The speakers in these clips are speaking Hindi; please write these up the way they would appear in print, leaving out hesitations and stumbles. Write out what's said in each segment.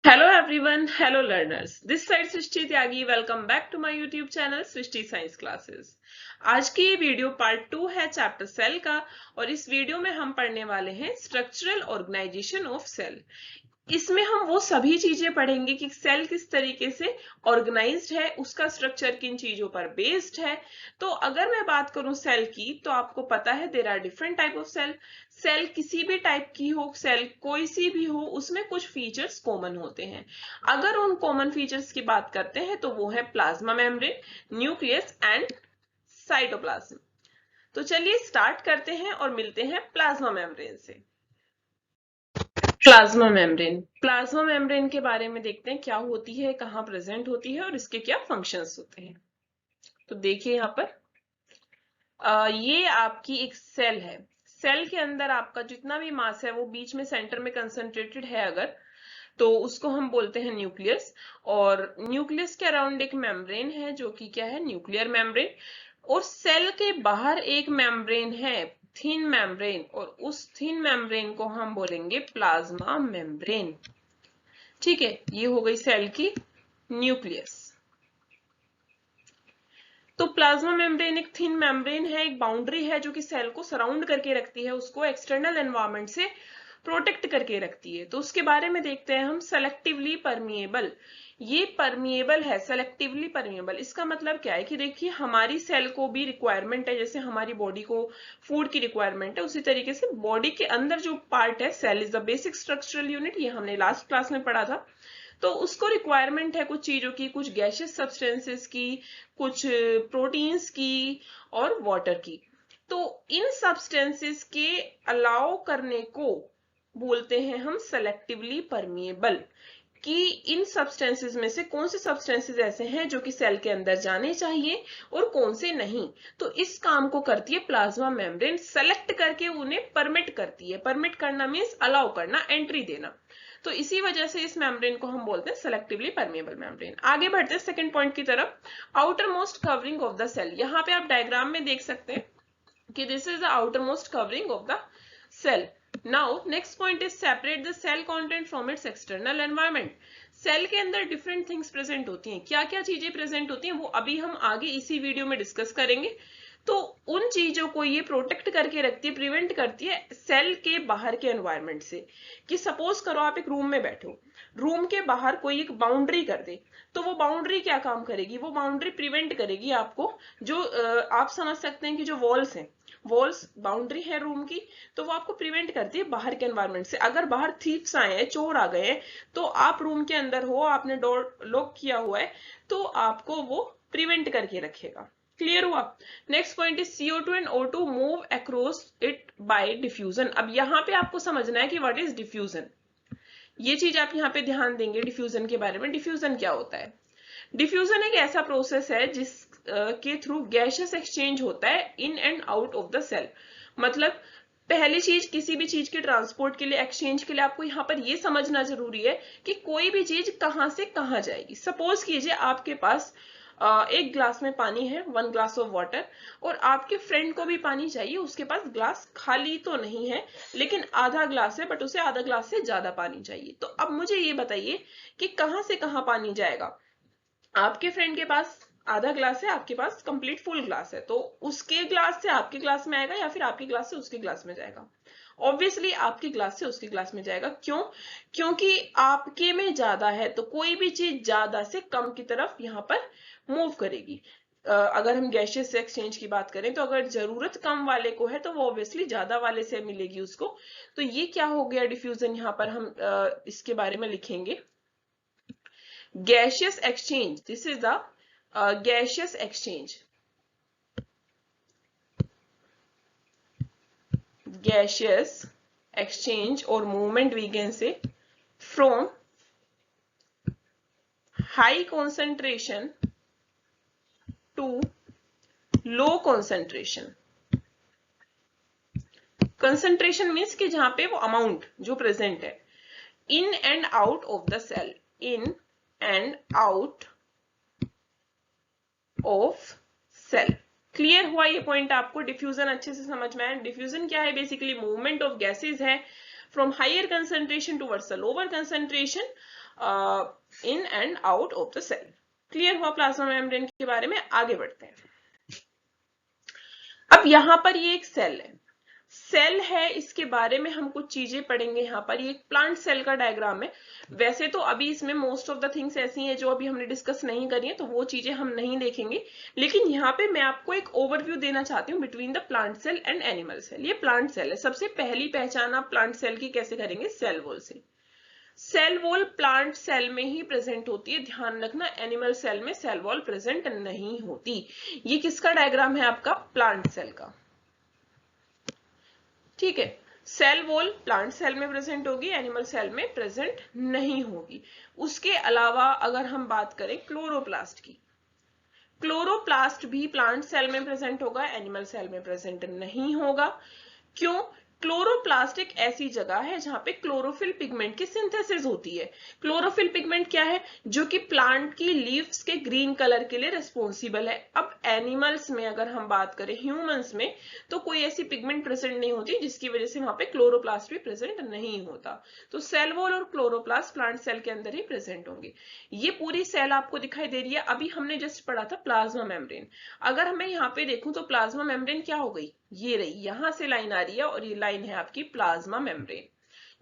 Hello everyone, hello learners. This side Srishti Tyagi. Welcome back to my YouTube channel Srishti science classes. आज की ये वीडियो पार्ट 2 है चैप्टर सेल का और इस वीडियो में हम पढ़ने वाले हैं स्ट्रक्चरल ऑर्गेनाइजेशन ऑफ सेल. इसमें हम वो सभी चीजें पढ़ेंगे कि सेल किस तरीके से ऑर्गेनाइज्ड है, उसका स्ट्रक्चर किन चीजों पर बेस्ड है. तो अगर मैं बात करूं सेल की, तो आपको पता है there are different type of cell. Cell किसी भी टाइप की हो, सेल कोई सी भी हो, उसमें कुछ फीचर्स कॉमन होते हैं. अगर उन कॉमन फीचर्स की बात करते हैं तो वो है plasma membrane, nucleus and cytoplasm. तो चलिए स्टार्ट करते हैं और मिलते हैं प्लाज्मा मेम्ब्रेन से. प्लाज्मा मेम्ब्रेन के बारे में देखते हैं क्या होती है, कहाँ प्रेजेंट होती है और इसके क्या फंक्शंस होते हैं. तो देखिए यहाँ पर ये आपकी एक सेल है. सेल के अंदर आपका जितना भी मास है वो बीच में सेंटर में कंसंट्रेटेड है अगर, तो उसको हम बोलते हैं न्यूक्लियस. और न्यूक्लियस के अराउंड एक मेम्ब्रेन है जो कि क्या है, न्यूक्लियर मेम्ब्रेन. और सेल के बाहर एक मेम्ब्रेन है, थिन मेम्ब्रेन, और उस थिन मेम्ब्रेन को हम बोलेंगे प्लाज्मा मेम्ब्रेन. ठीक है, ये हो गई सेल की न्यूक्लियस. तो प्लाज्मा मेम्ब्रेन एक थिन मेम्ब्रेन है, एक बाउंड्री है जो कि सेल को सराउंड करके रखती है, उसको एक्सटर्नल एनवायरनमेंट से प्रोटेक्ट करके रखती है. तो उसके बारे में देखते हैं हम. सेलेक्टिवली परमिएबल, ये परमिएबल है, सेलेक्टिवली परमिएबल. इसका मतलब क्या है कि देखिए हमारी सेल को भी रिक्वायरमेंट है, जैसे हमारी बॉडी को फूड की रिक्वायरमेंट है, उसी तरीके से बॉडी के अंदर जो पार्ट है, cell is the basic structural unit, ये हमने लास्ट क्लास में पढ़ा था. तो उसको रिक्वायरमेंट है कुछ चीजों की, कुछ गैसियस सब्सटेंसेस की, कुछ प्रोटीन्स की और वाटर की. तो इन सब्सटेंसेस के अलाउ करने को बोलते हैं हम सेलेक्टिवली परमिएबल, कि इन सब्सटेंसेस में से कौन से सब्सटेंसेस ऐसे हैं जो कि सेल के अंदर जाने चाहिए और कौन से नहीं. तो इस काम को करती है प्लाज्मा मेम्ब्रेन, सेलेक्ट करके उन्हें परमिट करती है. परमिट करना मीन्स अलाउ करना, एंट्री देना. तो इसी वजह से इस मेम्ब्रेन को हम बोलते हैं सेलेक्टिवली परमिएबल मेम्ब्रेन. आगे बढ़ते हैं सेकंड पॉइंट की तरफ. Outer most covering of the cell. यहाँ पे आप डायग्राम में देख सकते हैं कि this is the outer most covering of the cell. Now next point is separate the cell content from its external environment. Cell के अंदर डिफरेंट थिंग्स प्रेजेंट होती हैं. क्या क्या चीजें प्रेजेंट होती हैं वो अभी हम आगे इसी वीडियो में डिस्कस करेंगे. तो उन चीजों को ये प्रोटेक्ट करके रखती है, प्रिवेंट करती है सेल के बाहर के एनवायरनमेंट से. कि सपोज करो आप एक रूम में बैठे हो, रूम के बाहर कोई एक बाउंड्री कर दे, तो वो बाउंड्री क्या काम करेगी, वो बाउंड्री प्रिवेंट करेगी आपको. जो आप समझ सकते हैं कि जो वॉल्स हैं, वॉल्स बाउंड्री है रूम की, तो वो आपको प्रिवेंट करती है बाहर के एनवायरनमेंट से. अगर बाहर थीफ्स आए हैं, चोर आ गए हैं, तो आप रूम के अंदर हो, आपने डोर लॉक किया हुआ है, तो आपको वो प्रिवेंट करके रखेगा. क्लियर हुआ. Next point is CO2 and O2 move across it by diffusion. अब यहाँ पे आपको समझना है कि व्हाट इज डिफ्यूजन. ये चीज आप यहाँ पे ध्यान देंगे डिफ्यूजन के बारे में. डिफ्यूजन क्या होता है? डिफ्यूजन एक ऐसा प्रोसेस है जिस के थ्रू गैसियस एक्सचेंज होता है in and out of the cell. मतलब पहली चीज, किसी भी चीज के ट्रांसपोर्ट के लिए, एक्सचेंज के लिए आपको यहाँ पर ये समझना जरूरी है कि कोई भी चीज कहाँ से कहाँ जाएगी. सपोज कीजिए आपके पास एक ग्लास में पानी है, 1 ग्लास ऑफ वाटर, और आपके फ्रेंड को भी पानी चाहिए. उसके पास ग्लास खाली तो नहीं है, लेकिन आधा ग्लास है, बट उसे आधा ग्लास से ज्यादा पानी चाहिए. तो अब मुझे ये बताइए कि कहाँ से कहाँ पानी जाएगा. आपके फ्रेंड के पास आधा ग्लास है, आपके पास कंप्लीट फुल ग्लास है, तो उसके ग्लास से आपके ग्लास में आएगा या फिर आपके ग्लास से उसके ग्लास में जाएगा? ऑब्वियसली आपके ग्लास से उसके ग्लास में जाएगा. क्यों? क्योंकि आपके में ज्यादा है, तो कोई भी चीज ज्यादा से कम की तरफ यहाँ पर मूव करेगी. अगर हम गैसियस एक्सचेंज की बात करें, तो अगर जरूरत कम वाले को है तो वो ऑब्वियसली ज्यादा वाले से मिलेगी उसको. तो ये क्या हो गया डिफ्यूजन. यहाँ पर हम इसके बारे में लिखेंगे gaseous exchange. This is the gaseous exchange. Gaseous exchange or movement we can say from high concentration to low concentration. Concentration means कि जहां पे वो amount जो present है. In and out of the cell. In and out of cell. Clear हुआ ये पॉइंट आपको? डिफ्यूजन अच्छे से समझ में आया. डिफ्यूजन क्या है? बेसिकली मूवमेंट ऑफ गैसेज है from higher concentration towards the lower concentration in and out of the cell. Clear हुआ प्लाज्मा मेम्ब्रेन के बारे में? आगे बढ़ते हैं। अब यहां पर ये एक सेल है, सेल है, इसके बारे में हम कुछ चीजें पढ़ेंगे। यहाँ पर ये एक प्लांट सेल का डायग्राम है। वैसे तो अभी इसमें मोस्ट ऑफ द थिंग्स ऐसी हैं जो अभी हमने डिस्कस नहीं करी है, तो वो चीजें हम नहीं देखेंगे, लेकिन यहाँ पे मैं आपको एक ओवरव्यू देना चाहती हूँ between the plant cell and animal cell. ये प्लांट सेल है। सबसे पहली पहचान आप प्लांट सेल की कैसे करेंगे? सेल वॉल से। सेल वॉल प्लांट सेल में ही प्रेजेंट होती है, ध्यान रखना, एनिमल सेल में सेल वॉल प्रेजेंट नहीं होती। ये किसका डायग्राम है? आपका प्लांट सेल का। ठीक है, सेल वॉल प्लांट सेल में प्रेजेंट होगी, एनिमल सेल में प्रेजेंट नहीं होगी। उसके अलावा अगर हम बात करें क्लोरोप्लास्ट की, क्लोरोप्लास्ट भी प्लांट सेल में प्रेजेंट होगा, एनिमल सेल में प्रेजेंट नहीं होगा। क्यों? क्लोरोप्लास्ट एक ऐसी जगह है जहां पे क्लोरोफिल पिगमेंट की सिंथेसिस होती है। क्लोरोफिल पिगमेंट क्या है? जो कि प्लांट की लीव्स के ग्रीन कलर के लिए रिस्पॉन्सिबल है। अब एनिमल्स में अगर हम बात करें, ह्यूमंस में, तो कोई ऐसी पिगमेंट प्रेजेंट नहीं होती जिसकी वजह से वहां पे क्लोरोप्लास्ट भी प्रेजेंट नहीं होता। तो सेल वॉल और क्लोरोप्लास्ट प्लांट सेल के अंदर ही प्रेजेंट होंगे। ये पूरी सेल आपको दिखाई दे रही है। अभी हमने जस्ट पढ़ा था प्लाज्मा मेम्ब्रेन। अगर मैं यहाँ पे देखूं तो प्लाज्मा मेम्ब्रेन क्या हो गई? ये रही, यहां से लाइन आ रही है और ये लाइन है आपकी प्लाज्मा मेम्ब्रेन,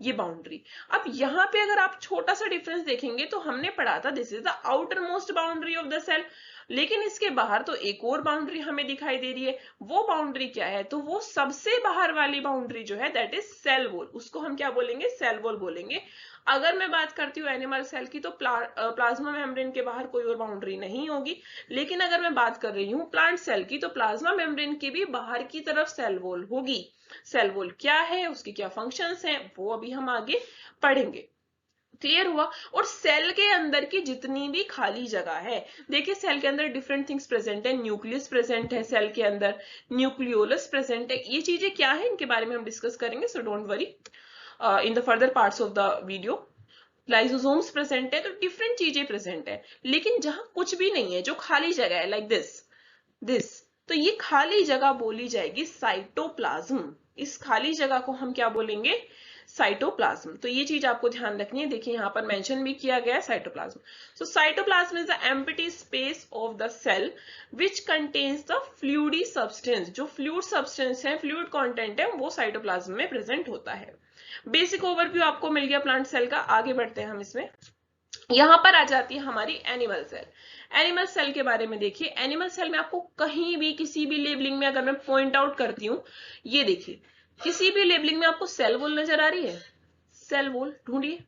ये बाउंड्री। अब यहाँ पे अगर आप छोटा सा डिफरेंस देखेंगे तो हमने पढ़ा था this is the outer most boundary of the cell, लेकिन इसके बाहर तो एक और बाउंड्री हमें दिखाई दे रही है। वो बाउंड्री क्या है? तो वो सबसे बाहर वाली बाउंड्री जो है दैट इज सेल वॉल, उसको हम क्या बोलेंगे? सेल वॉल बोलेंगे। अगर मैं बात करती हूँ एनिमल सेल की तो प्लाज्मा मेम्ब्रेन के बाहर कोई और बाउंड्री नहीं होगी, लेकिन अगर मैं बात कर रही हूँ प्लांट सेल की तो प्लाज्मा मेम्ब्रेन के भी बाहर की तरफ सेल वॉल होगी। सेल वॉल क्या है, उसकी क्या फंक्शंस हैं, वो अभी हम आगे पढ़ेंगे। क्लियर हुआ? और सेल के अंदर की जितनी भी खाली जगह है, देखिए सेल के अंदर डिफरेंट थिंग्स प्रेजेंट है। न्यूक्लियस प्रेजेंट है सेल के अंदर, न्यूक्लियोलस प्रेजेंट है। ये चीजें क्या है इनके बारे में हम डिस्कस करेंगे, so don't worry in the further parts of the video. Lysosomes present है, तो डिफरेंट चीजें प्रेजेंट है। लेकिन जहां कुछ भी नहीं है, जो खाली जगह है लाइक दिस, तो ये खाली जगह बोली जाएगी साइटोप्लाज्म। इस खाली जगह को हम क्या बोलेंगे? साइटोप्लाज्म। तो ये चीज आपको ध्यान रखनी है। देखिए यहाँ पर मेंशन भी किया गया है cytoplasm. So cytoplasm is the empty space of the cell which contains the fluidy substance. जो फ्लूइड सब्सटेंस है, फ्लूइड कंटेंट है, वो साइटोप्लाज्म में प्रेजेंट होता है। बेसिक ओवरव्यू आपको मिल गया प्लांट सेल का। आगे बढ़ते हैं हम इसमें। यहां पर आ जाती है हमारी एनिमल सेल। एनिमल सेल के बारे में देखिए, एनिमल सेल में आपको कहीं भी किसी भी लेबलिंग में अगर मैं पॉइंट आउट करती हूँ, ये देखिए किसी भी लेबलिंग में आपको सेल वॉल नजर आ रही है? सेल वॉल ढूंढिए,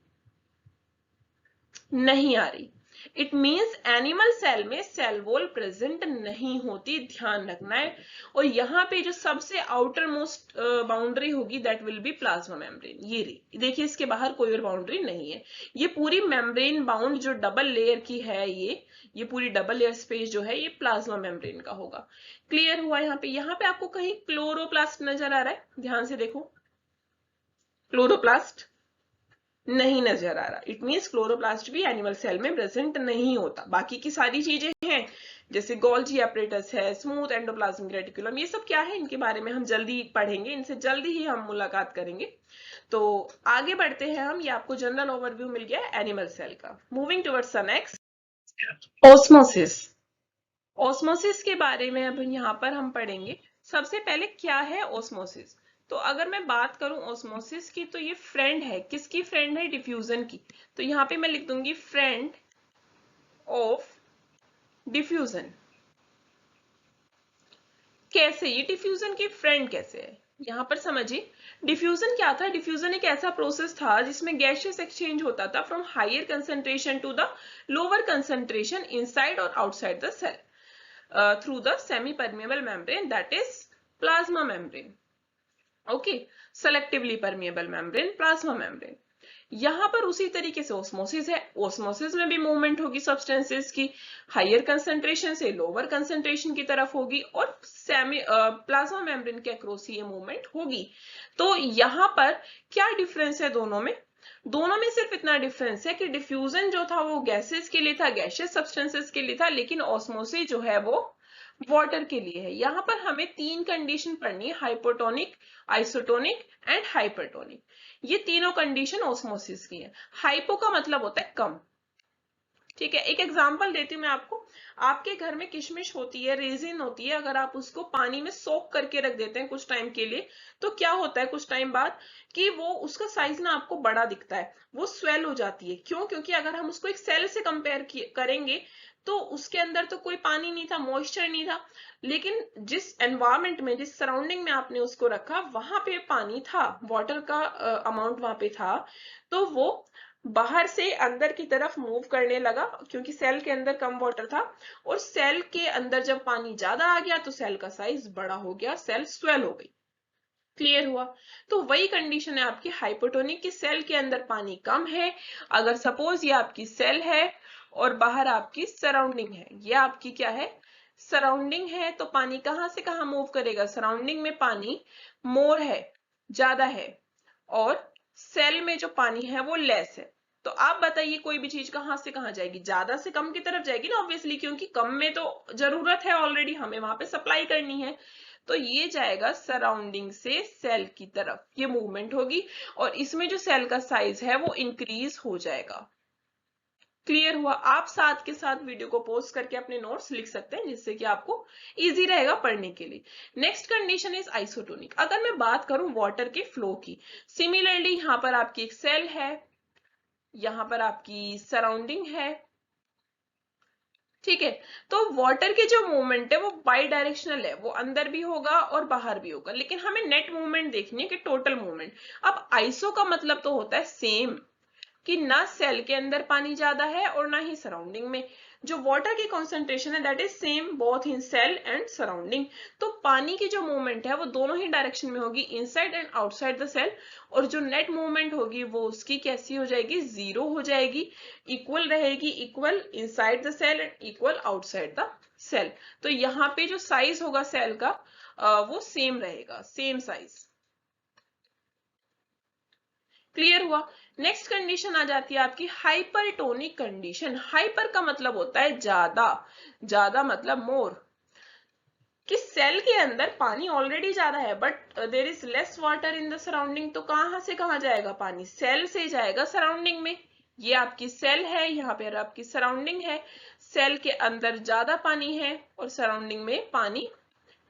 नहीं आ रही। इट मीन्स एनिमल सेल में सेल वॉल प्रेजेंट नहीं होती, ध्यान रखना है। और यहाँ पे जो सबसे आउटर मोस्ट बाउंड्री होगी that will be plasma membrane. ये रही, देखिए इसके बाहर कोई और बाउंड्री नहीं है। ये पूरी मेम्ब्रेन बाउंड जो डबल लेयर की है, ये पूरी डबल लेयर स्पेस जो है ये प्लाज्मा मेम्ब्रेन का होगा। क्लियर हुआ? यहाँ पे आपको कहीं क्लोरोप्लास्ट नजर आ रहा है? ध्यान से देखो, क्लोरोप्लास्ट नहीं नजर आ रहा। इट मीन्स क्लोरोप्लास्ट भी एनिमल सेल में प्रेजेंट नहीं होता। बाकी की सारी चीजें हैं, जैसे गोल्जी एपरेटस है, स्मूथ एंडोप्लाज्मिक रेटिकुलम, ये सब क्या है इनके बारे में हम जल्दी पढ़ेंगे, इनसे जल्दी ही हम मुलाकात करेंगे। तो आगे बढ़ते हैं हम। ये आपको जनरल ओवरव्यू मिल गया एनिमल सेल का। Moving towards the next, osmosis. Osmosis के बारे में अब यहाँ पर हम पढ़ेंगे। सबसे पहले क्या है ऑस्मोसिस? तो अगर मैं बात करूं ऑस्मोसिस की, तो ये फ्रेंड है, किसकी फ्रेंड है? डिफ्यूजन की। तो यहाँ पे मैं लिख दूंगी फ्रेंड ऑफ डिफ्यूजन। कैसे? ये डिफ्यूजन की फ्रेंड कैसे है? यहाँ पर समझिए, डिफ्यूजन क्या था? डिफ्यूजन एक ऐसा प्रोसेस था जिसमें गैसियस एक्सचेंज होता था from higher concentration to the lower concentration inside और outside the cell through the semi-permeable membrane, that is plasma membrane. Okay, selectively permeable membrane, plasma membrane. यहां पर उसी तरीके से ऑस्मोसिस है। ऑस्मोसिस में भी मूवमेंट होगी सब्सटेंसेस की, हायर कंसेंट्रेशन से लोअर कंसेंट्रेशन की तरफ होगी और सेमी प्लाज्मा मेम्ब्रेन के अक्रॉस ये मूवमेंट होगी। तो यहां पर क्या डिफरेंस है दोनों में? दोनों में सिर्फ इतना डिफरेंस है कि डिफ्यूजन जो था वो गैसेस के लिए था, गैसियस सब्सटेंसेस के लिए था, लेकिन ऑस्मोसिस जो है वो वाटर के लिए है। यहाँ पर हमें तीन कंडीशन पढ़नी है, हाइपोटोनिक, आइसोटोनिक एंड हाइपरटोनिक। ये तीनों कंडीशन ऑस्मोसिस की है। हाइपो का मतलब होता है कम, ठीक है। एक एग्जांपल देती हूँ मैं आपको। आपके घर में किशमिश होती है, रेजिन होती है, अगर आप उसको पानी में सोक करके रख देते हैं कुछ टाइम के लिए, तो क्या होता है कुछ टाइम बाद कि वो उसका साइज ना आपको बड़ा दिखता है, वो स्वेल हो जाती है। क्यों? क्योंकि अगर हम उसको एक सेल से कंपेयर करेंगे तो उसके अंदर तो कोई पानी नहीं था, मॉइस्चर नहीं था, लेकिन जिस एनवायरमेंट में, जिस सराउंडिंग में आपने उसको रखा, वहां पे पानी था, वाटर का अमाउंट वहां पे था, तो वो बाहर से अंदर की तरफ मूव करने लगा, क्योंकि सेल के अंदर कम वाटर था, और सेल के अंदर जब पानी ज्यादा आ गया तो सेल का साइज बड़ा हो गया, सेल स्वेल हो गई। क्लियर हुआ? तो वही कंडीशन है आपकी हाइपोटोनिक की, सेल के अंदर पानी कम है। अगर सपोज ये आपकी सेल है और बाहर आपकी सराउंडिंग है, ये आपकी क्या है? सराउंडिंग है, तो पानी कहां से कहां मूव करेगा? सराउंडिंग में पानी मोर है, ज्यादा है, और सेल में जो पानी है वो लेस है। तो आप बताइए कोई भी चीज कहां से कहां जाएगी? ज्यादा से कम की तरफ जाएगी ना, ऑब्वियसली, क्योंकि कम में तो जरूरत है ऑलरेडी, हमें वहां पे सप्लाई करनी है। तो ये जाएगा सराउंडिंग से सेल की तरफ, ये मूवमेंट होगी, और इसमें जो सेल का साइज है वो इंक्रीज हो जाएगा। क्लियर हुआ? आप साथ के साथ वीडियो को पॉज करके अपने नोट्स लिख सकते हैं, जिससे कि आपको इजी रहेगा पढ़ने के लिए। Next condition is isotonic. अगर मैं बात करूं वाटर के फ्लो की, सिमिलरली यहां पर आपकी एक सेल है, यहां पर आपकी सराउंडिंग है, ठीक है। तो वाटर के जो मूवमेंट है वो बाई डायरेक्शनल है, वो अंदर भी होगा और बाहर भी होगा, लेकिन हमें नेट मूवमेंट देखनी है कि टोटल मूवमेंट। अब आइसो का मतलब तो होता है सेम, कि ना सेल के अंदर पानी ज्यादा है और ना ही सराउंडिंग में। जो वाटर की कॉन्सेंट्रेशन है that is same both in cell and surrounding. तो पानी की जो मूवमेंट है वो दोनों ही डायरेक्शन में होगी, inside and outside the cell, और जो नेट मूवमेंट होगी वो उसकी कैसी हो जाएगी? जीरो हो जाएगी, इक्वल रहेगी, equal inside the cell and equal outside the cell. तो यहाँ पे जो साइज होगा सेल का वो सेम रहेगा, सेम साइज। क्लियर हुआ? नेक्स्ट कंडीशन आ जाती है आपकी हाइपरटोनिक कंडीशन। हाइपर का मतलब होता है ज्यादा, ज्यादा मतलब मोर, कि सेल के अंदर पानी ऑलरेडी ज्यादा है but there is less water in the surrounding. तो कहां से कहां जाएगा पानी? सेल से जाएगा सराउंडिंग में। ये आपकी सेल है, यहाँ पे आपकी सराउंडिंग है, सेल के अंदर ज्यादा पानी है और सराउंडिंग में पानी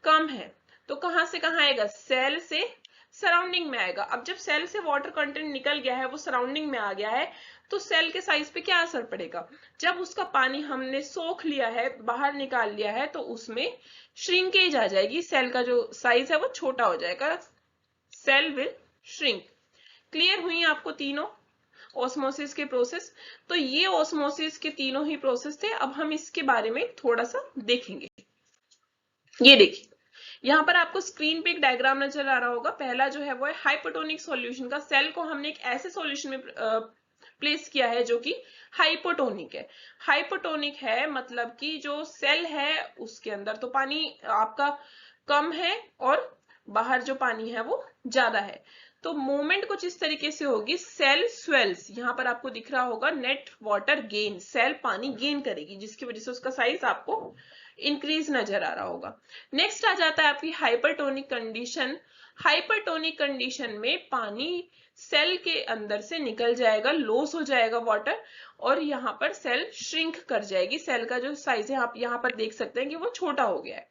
कम है। तो कहां से कहां आएगा? सेल से सराउंडिंग में आएगा। अब जब सेल से वाटर कंटेंट निकल गया है, वो सराउंडिंग में आ गया है, तो सेल के साइज पे क्या असर पड़ेगा? जब उसका पानी हमने सोख लिया है, बाहर निकाल लिया है, तो उसमें श्रिंकेज आ जाएगी, सेल का जो साइज है वो छोटा हो जाएगा, सेल विल श्रिंक। क्लियर हुई आपको तीनों ऑस्मोसिस के प्रोसेस? तो ये ऑस्मोसिस के तीनों ही प्रोसेस थे। अब हम इसके बारे में थोड़ा सा देखेंगे। ये देखिए, यहाँ पर आपको स्क्रीन पे एक डायग्राम नजर आ रहा होगा। पहला जो है वो है हाइपोटोनिक सॉल्यूशन का। सेल को हमने एक ऐसे सॉल्यूशन में प्लेस किया है जो कि हाइपोटोनिक है। हाइपोटोनिक है मतलब कि जो सेल है उसके अंदर तो पानी आपका कम है और बाहर जो पानी है वो ज्यादा है। तो मूवमेंट कुछ इस तरीके से होगी, सेल स्वेल्स, यहाँ पर आपको दिख रहा होगा नेट वाटर गेन, सेल पानी गेन करेगी, जिसकी वजह से उसका साइज आपको इंक्रीज नजर आ रहा होगा। नेक्स्ट आ जाता है आपकी हाइपरटोनिक कंडीशन। हाइपरटोनिक कंडीशन में पानी सेल के अंदर से निकल जाएगा, लॉस हो जाएगा वाटर, और यहाँ पर सेल श्रिंक कर जाएगी, सेल का जो साइज है आप यहाँ पर देख सकते हैं कि वो छोटा हो गया है।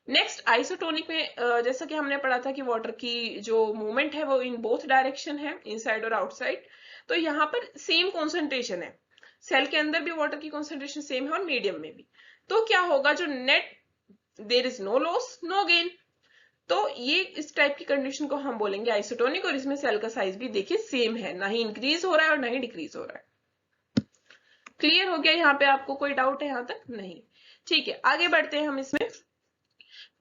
नेक्स्ट आइसोटोनिक में जैसा कि हमने पढ़ा था कि वाटर की जो मूवमेंट है वो इन बोथ डायरेक्शन है, इनसाइड और आउटसाइड। तो यहाँ पर सेम कॉन्सेंट्रेशन है, सेल के अंदर भी वाटर की कॉन्सेंट्रेशन सेम है और मीडियम में भी। तो क्या होगा? जो net, there is no loss no gain. तो ये इस टाइप की कंडीशन को हम बोलेंगे आइसोटोनिक, और इसमें सेल का साइज भी देखिए सेम है, ना ही इंक्रीज हो रहा है और ना ही डिक्रीज हो रहा है। क्लियर हो गया? यहाँ पे आपको कोई डाउट है यहाँ तक? नहीं। ठीक है, आगे बढ़ते हैं हम इसमें।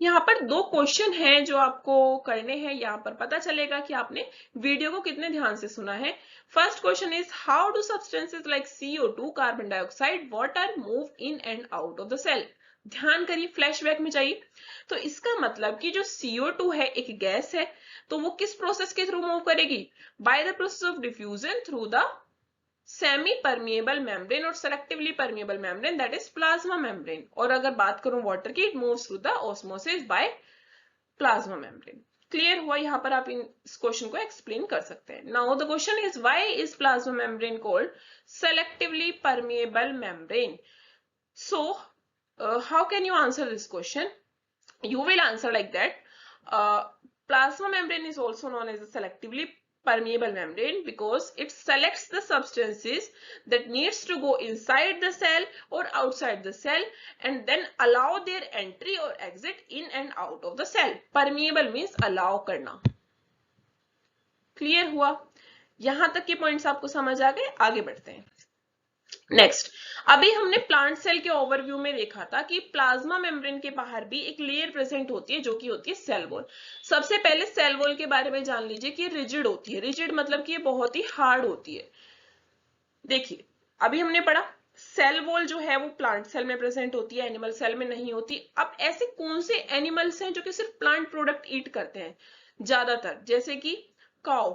यहाँ पर दो क्वेश्चन हैं जो आपको करने हैं, यहाँ पर पता चलेगा कि आपने वीडियो को कितने ध्यान से सुना है। First question is how do substances like CO2, carbon dioxide, water move in and out of the cell. ध्यान करिए, फ्लैशबैक में जाइए। तो इसका मतलब कि जो CO2 है एक गैस है, तो वो किस प्रोसेस के थ्रू मूव करेगी? By the process of diffusion through the semi permeable membrane और selectively permeable membrane that is plasma membrane. और अगर बात करूं वाटर की, it moves through the osmosis by plasma membrane. Clear हुआ? यहां पर आप इस क्वेश्चन को एक्सप्लेन कर सकते हैं। Now the question is why is plasma membrane called selectively permeable membrane? So, how can you answer this question? You will answer like that. Plasma membrane is also known as a selectively permeable membrane because it selects the substances that needs to go inside the cell or outside the cell and then allow their entry or exit in and out of the cell. Permeable means allow करना। क्लियर हुआ? यहां तक के पॉइंट्स आपको समझ आ गए? आगे बढ़ते हैं। नेक्स्ट, अभी हमने प्लांट सेल के ओवरव्यू में देखा था कि प्लाज्मा मेम्ब्रेन के बाहर भी एक लेयर प्रेजेंट होती है जो कि होती है सेल वॉल। सबसे पहले सेल वॉल के बारे में जान लीजिए कि ये रिजिड होती है। रिजिड मतलब कि ये बहुत ही हार्ड होती है। देखिए, अभी हमने पढ़ा सेल वॉल जो है वो प्लांट सेल में प्रेजेंट होती है, एनिमल सेल में नहीं होती। अब ऐसे कौन से एनिमल्स हैं जो कि सिर्फ प्लांट प्रोडक्ट ईट करते हैं? ज्यादातर, जैसे कि काउ।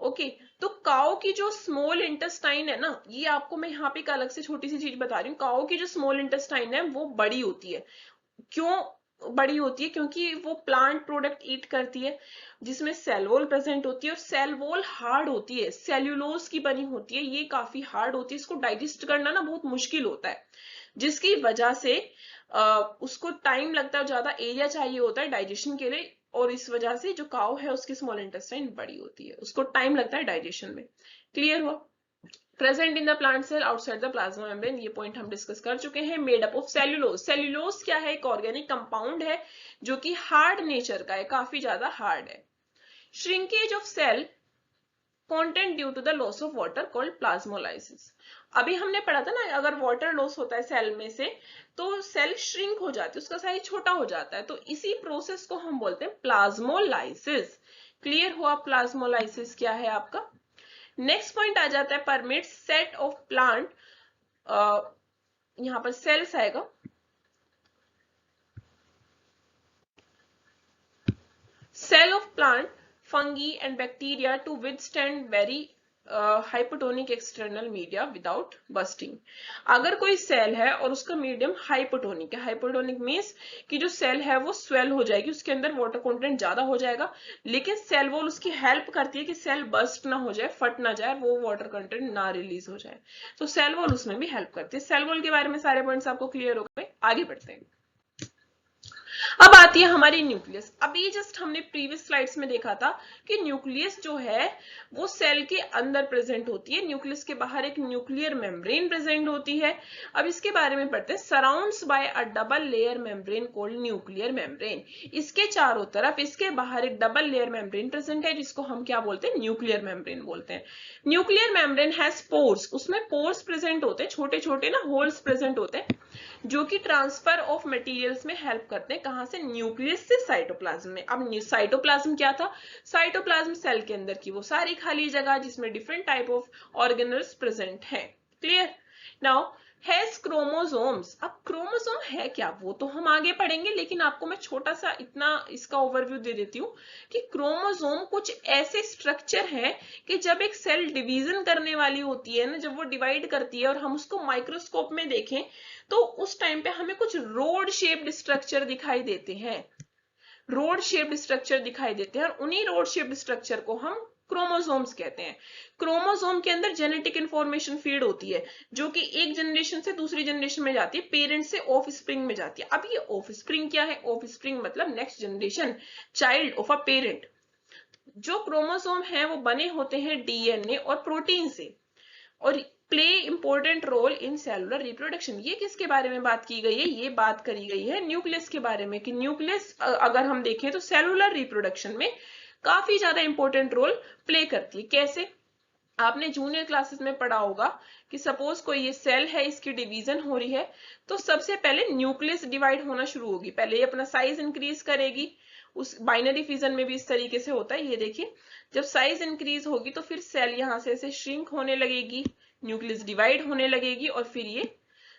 ओके, तो काओ की जो स्मॉल इंटेस्टाइन है ना, ये आपको मैं यहाँ पे एक अलग से छोटी सी चीज बता रही हूँ। काओ की जो स्मॉल इंटेस्टाइन है वो बड़ी होती है। क्यों बड़ी होती है? क्योंकि वो प्लांट प्रोडक्ट ईट करती है जिसमें सेल वॉल प्रेजेंट होती है, और सेल वॉल हार्ड होती है, सेल्यूलोज की बनी होती है, ये काफी हार्ड होती है। इसको डाइजेस्ट करना ना बहुत मुश्किल होता है, जिसकी वजह से उसको टाइम लगता है, ज्यादा एरिया चाहिए होता है डाइजेशन के लिए, और इस वजह से जो काउ है उसकी स्मॉल इंटेस्टाइन बड़ी होती है, उसको टाइम लगता है डाइजेशन में। क्लियर हुआ? Present in the plant cell outside the plasma membrane, ये पॉइंट हम डिस्कस कर चुके हैं। Made up of cellulose. Cellulose क्या है? एक ऑर्गेनिक कंपाउंड है जो कि हार्ड नेचर का है, काफी ज्यादा हार्ड है। Shrinkage of cell content due to the loss of water called plasmolysis. अभी हमने पढ़ा था ना, अगर वाटर लॉस होता है सेल में से तो सेल श्रिंक हो जाती है, उसका साइज छोटा हो जाता है, तो इसी प्रोसेस को हम बोलते हैं प्लाज्मोलाइसिस। क्लियर हुआ? प्लाज्मोलाइसिस क्या है आपका। नेक्स्ट पॉइंट आ जाता है परमिट सेट ऑफ प्लांट। यहां पर सेल्स आएगा, cell of plant fungi and bacteria to withstand very hypotonic external media without bursting। अगर कोई सेल है और उसका मीडियम हाइपोटोनिक है, हाइपोटोनिक मीन्स कि जो सेल है वो स्वेल हो जाएगी, उसके अंदर वाटर कंटेंट ज्यादा हो जाएगा, लेकिन सेल वॉल उसकी हेल्प करती है कि सेल बस्ट ना हो जाए, फट ना जाए, वो वाटर कंटेंट ना रिलीज हो जाए, तो सेल वॉल उसमें भी हेल्प करती है। सेल वॉल के बारे में सारे पॉइंट्स आपको क्लियर हो गए? आगे बढ़ते हैं। अब आती है हमारी न्यूक्लियस। अभी जस्ट हमने प्रीवियस स्लाइड्स में देखा था कि न्यूक्लियस जो है वो सेल के अंदर प्रेजेंट होती है, न्यूक्लियस के बाहर एक न्यूक्लियर मेम्ब्रेन प्रेजेंट होती है। अब इसके बारे में पढ़ते हैं। Surrounds by a double layer membrane called nuclear membrane. इसके चारों तरफ, इसके बाहर एक डबल लेयर मेम्ब्रेन प्रेजेंट है जिसको हम क्या बोलते हैं? न्यूक्लियर मेम्ब्रेन बोलते हैं। न्यूक्लियर मेम्ब्रेन हैज पोर्स, उसमें पोर्स प्रेजेंट होते हैं, छोटे छोटे ना होल्स प्रेजेंट होते हैं जो कि ट्रांसफर ऑफ मटेरियल्स में हेल्प करते हैं। कहां से? न्यूक्लियस से साइटोप्लाज्म में। अब साइटोप्लाज्म क्या था? साइटोप्लाज्म सेल के अंदर की वो सारी खाली जगह जिसमें different type of organelles present हैं। क्लियर? Now has chromosomes. अब क्रोमोसोम है क्या वो तो हम आगे पढ़ेंगे, लेकिन आपको मैं छोटा सा इतना इसका ओवरव्यू दे देती हूँ कि क्रोमोसोम कुछ ऐसे स्ट्रक्चर है कि जब एक सेल डिवीजन करने वाली होती है ना, जब वो डिवाइड करती है और हम उसको माइक्रोस्कोप में देखें तो उस टाइम पे हमें कुछ रोड शेप्ड स्ट्रक्चर दिखाई देते हैं, रोड शेप्ड स्ट्रक्चर दिखाई देते हैं, और उन्हीं रोड शेप्ड स्ट्रक्चर को हम क्रोमोसोम्स कहते हैं। क्रोमोसोम के अंदर जेनेटिक इंफॉर्मेशन फीड होती है जो कि एक जनरेशन से दूसरी जनरेशन में जाती है, पेरेंट से ऑफ स्प्रिंग में जाती है। अब ये ऑफ स्प्रिंग क्या है? ऑफ स्प्रिंग मतलब next generation, child of a parent. जो क्रोमोसोम है वो बने होते हैं डीएनए और प्रोटीन से, और play important role in cellular reproduction. ये किसके बारे में बात की गई है? ये बात करी गई है न्यूक्लियस के बारे में, कि न्यूक्लियस अगर हम देखें तो सेलुलर रिप्रोडक्शन में काफी ज्यादा इंपॉर्टेंट रोल प्ले करती है। कैसे? आपने जूनियर क्लासेस में पढ़ा होगा कि सपोज कोई ये सेल है, इसकी डिवीजन हो रही है, तो सबसे पहले न्यूक्लियस डिवाइड होना शुरू होगी। पहले ये अपना साइज इंक्रीज करेगी, उस बाइनरी फिजन में भी इस तरीके से होता है। ये देखिए, जब साइज इंक्रीज होगी तो फिर सेल यहां से ऐसे श्रिंक होने लगेगी, न्यूक्लियस डिवाइड होने लगेगी, और फिर ये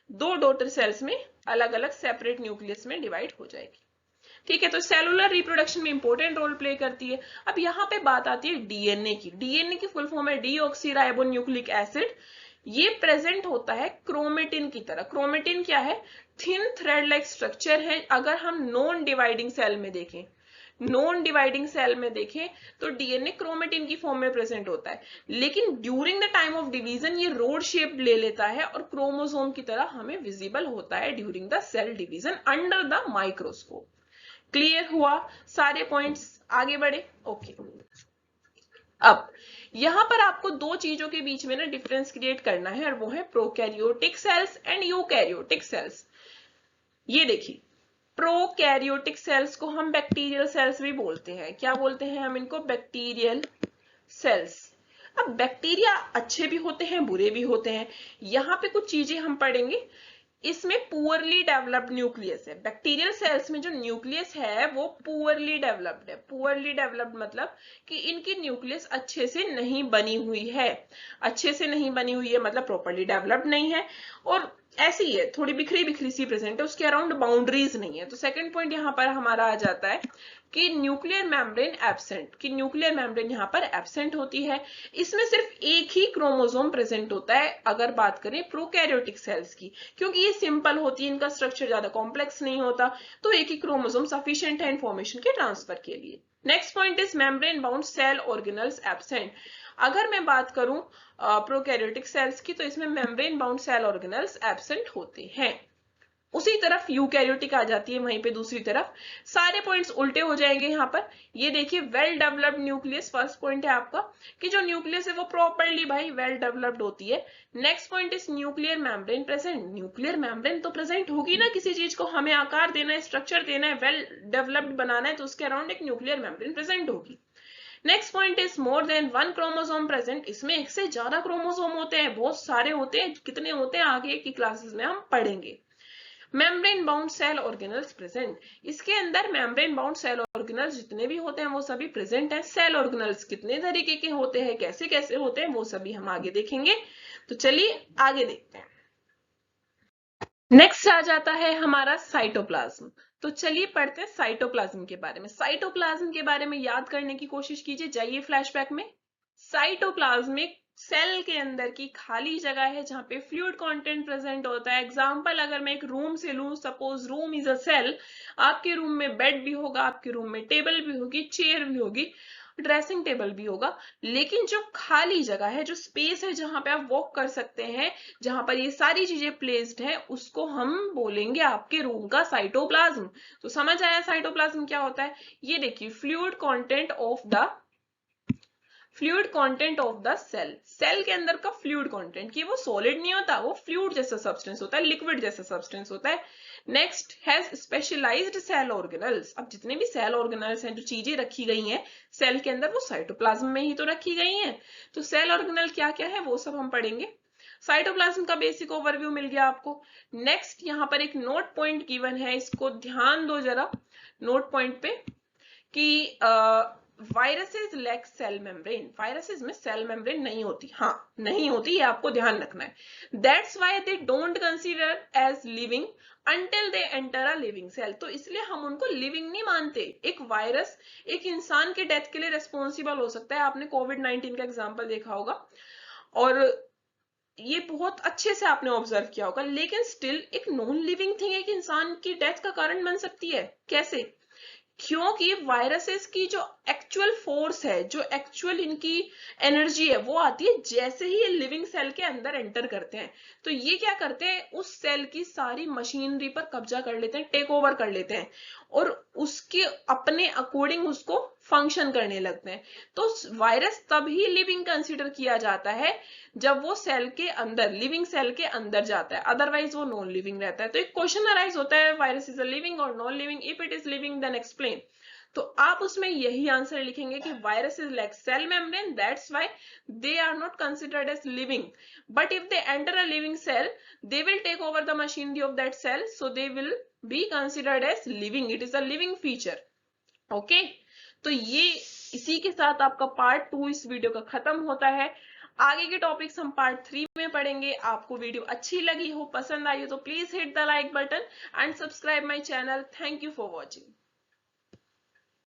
दो डॉटर सेल्स में अलग अलग सेपरेट न्यूक्लियस में डिवाइड हो जाएगी। ठीक है, तो सेलुलर रिप्रोडक्शन में इंपॉर्टेंट रोल प्ले करती है। अब यहाँ पे बात आती है डीएनए की। डीएनए की फुल फॉर्म है डीऑक्सी राइबो न्यूक्लिक एसिड। ये प्रेजेंट होता है क्रोमेटिन की तरह। क्रोमेटिन क्या है? थिन थ्रेड लाइक स्ट्रक्चर है। अगर हम नॉन डिवाइडिंग सेल में देखें, नॉन डिवाइडिंग सेल में देखें तो डीएनए क्रोमेटिन की फॉर्म में प्रेजेंट होता है, लेकिन during the time of division ये रोड शेप ले लेता है और क्रोमोसोम की तरह हमें विजिबल होता है during the cell division under the microscope. Clear हुआ सारे पॉइंट्स? आगे बढ़े। ओके अब यहां पर आपको दो चीजों के बीच में ना डिफरेंस क्रिएट करना है, और वो है prokaryotic cells and eukaryotic cells. ये देखिए, प्रोकैरियोटिक सेल्स को हम बैक्टीरियल सेल्स भी बोलते हैं। क्या बोलते हैं हम इनको? Bacterial cells. अब बैक्टीरिया अच्छे भी होते हैं, बुरे भी होते हैं। यहाँ पे कुछ चीजें हम पढ़ेंगे। इसमें पुअरली डेवलप्ड न्यूक्लियस है। बैक्टीरियल सेल्स में जो न्यूक्लियस है वो पुअरली डेवलप्ड है। पुअरली डेवलप्ड मतलब कि इनकी न्यूक्लियस अच्छे से नहीं बनी हुई है। अच्छे से नहीं बनी हुई है मतलब प्रॉपर्ली डेवलप्ड नहीं है, और ऐसी है थोड़ी बिखरी बिखरी सी प्रेजेंट है, उसके अराउंड बाउंड्रीज नहीं है। तो सेकंड पॉइंट यहाँ पर हमारा आ जाता है कि न्यूक्लियर मेम्ब्रेन एब्सेंट, कि न्यूक्लियर मेम्ब्रेन यहाँ पर एब्सेंट होती है। इसमें सिर्फ एक ही क्रोमोसोम प्रेजेंट होता है अगर बात करें प्रोकैरियोटिक सेल्स की, क्योंकि ये सिंपल होती है, इनका स्ट्रक्चर ज्यादा कॉम्प्लेक्स नहीं होता, तो एक ही क्रोमोसोम सफिशिएंट है इंफॉर्मेशन के ट्रांसफर के लिए। Next point is membrane bound cell organelles absent. अगर मैं बात करूं प्रोकैरियोटिक सेल्स की, तो इसमें membrane bound cell organelles absent होते हैं। उसी तरफ यूकैरियोटिक आ जाती है वहीं पे दूसरी तरफ। सारे पॉइंट्स उल्टे हो जाएंगे यहाँ पर। ये देखिए, well developed nucleus first point है आपका, कि जो न्यूक्लियस है वो प्रॉपर्ली भाई वेल डेवलप्ड होती है। Next point is nuclear membrane present. Nuclear membrane तो प्रेजेंट होगी ना, किसी चीज को हमें आकार देना है, स्ट्रक्चर देना है, वेल डेवलप्ड बनाना है, तो उसके अराउंड एक न्यूक्लियर मेम्ब्रेन प्रेजेंट होगी। Next point is more than one chromosome present. इसमें एक से ज्यादा क्रोमोसोम होते हैं, बहुत सारे होते हैं। कितने होते हैं आगे की क्लासेस में हम पढ़ेंगे। Membrane bound cell organelles present. इसके अंदर मेम्ब्रेन बाउंड सेल ऑर्गेनल्स जितने भी होते हैं वो सभी प्रेजेंट हैं। सेल ऑर्गेनल्स कितने तरीके के होते हैं, कैसे कैसे होते हैं, वो सभी हम आगे देखेंगे। तो चलिए आगे देखते हैं। नेक्स्ट आ जाता है हमारा साइटोप्लाज्म। तो चलिए पढ़ते हैं साइटोप्लाज्म के बारे में। साइटोप्लाज्म के बारे में याद करने की कोशिश कीजिए, जाइए फ्लैशबैक में। साइटोप्लाज्म एक सेल के अंदर की खाली जगह है जहां पे फ्लूइड कंटेंट प्रेजेंट होता है। एग्जांपल अगर मैं एक रूम से लूं, suppose room is a cell, आपके रूम में बेड भी होगा, आपके रूम में टेबल भी होगी, चेयर भी होगी, ड्रेसिंग टेबल भी होगा, लेकिन जो खाली जगह है, जो स्पेस है जहां पे आप वॉक कर सकते हैं, जहां पर ये सारी चीजें प्लेस्ड हैं, उसको हम बोलेंगे आपके रूम का साइटोप्लाज्म। तो समझ आया साइटोप्लाज्म क्या होता है? ये देखिए, fluid content of the cell. Cell के अंदर का फ्लूइड कंटेंट, कि वो सॉलिड नहीं होता, वो फ्लूइड जैसा सब्सटेंस होता है, लिक्विड जैसा सब्सटेंस होता है। Next has specialised cell organelles. अब जितने भी सेल ऑर्गेनल्स हैं, जो चीजें रखी गई हैं सेल के अंदर, वो साइटोप्लाज्म में ही तो रखी गई हैं। तो सेल ऑर्गेनल क्या क्या है वो सब हम पढ़ेंगे। साइटोप्लाज्म का बेसिक ओवरव्यू मिल गया आपको। नेक्स्ट यहाँ पर एक नोट पॉइंट गिवन है, इसको ध्यान दो जरा नोट पॉइंट पे, कि viruses lack cell membrane. Viruses में सेल मेम्ब्रेन नहीं होती, हाँ नहीं होती, ये आपको ध्यान रखना है। That's why they don't consider as living until they enter a living cell. तो इसलिए हम उनको लिविंग नहीं मानते। एक वायरस एक इंसान के डेथ के लिए रेस्पॉन्सिबल हो सकता है। आपने कोविड-19 का एग्जाम्पल देखा होगा, और ये बहुत अच्छे से आपने ऑब्जर्व किया होगा, लेकिन स्टिल एक नॉन लिविंग थिंग एक इंसान की डेथ का कारण बन सकती है। कैसे? क्योंकि वायरसेस की जो एक्चुअल फोर्स है, जो एक्चुअल इनकी एनर्जी है, वो आती है जैसे ही ये लिविंग सेल के अंदर एंटर करते हैं। तो ये क्या करते हैं, उस सेल की सारी मशीनरी पर कब्जा कर लेते हैं, टेक ओवर कर लेते हैं, और उसके अपने अकॉर्डिंग उसको फंक्शन करने लगते हैं। तो वायरस तभी लिविंग कंसीडर किया जाता है जब वो सेल के अंदर, लिविंग सेल के अंदर जाता है, अदरवाइज वो नॉन लिविंग रहता है। तो एक क्वेश्चन अराइज होता है, वायरस इज अ लिविंग और non living? If it is living then explain. तो आप उसमें यही आंसर लिखेंगे कि virus is like cell membrane, that's why they are not considered as living, but if they enter a living cell they will take over the machinery of that cell, so they will be considered as living. It is a living feature. Okay, तो ये इसी के साथ आपका पार्ट 2 इस वीडियो का खत्म होता है। आगे के टॉपिक्स हम पार्ट 3 में पढ़ेंगे। आपको वीडियो अच्छी लगी हो, पसंद आई हो, तो please hit the like button and subscribe my channel. Thank you for watching.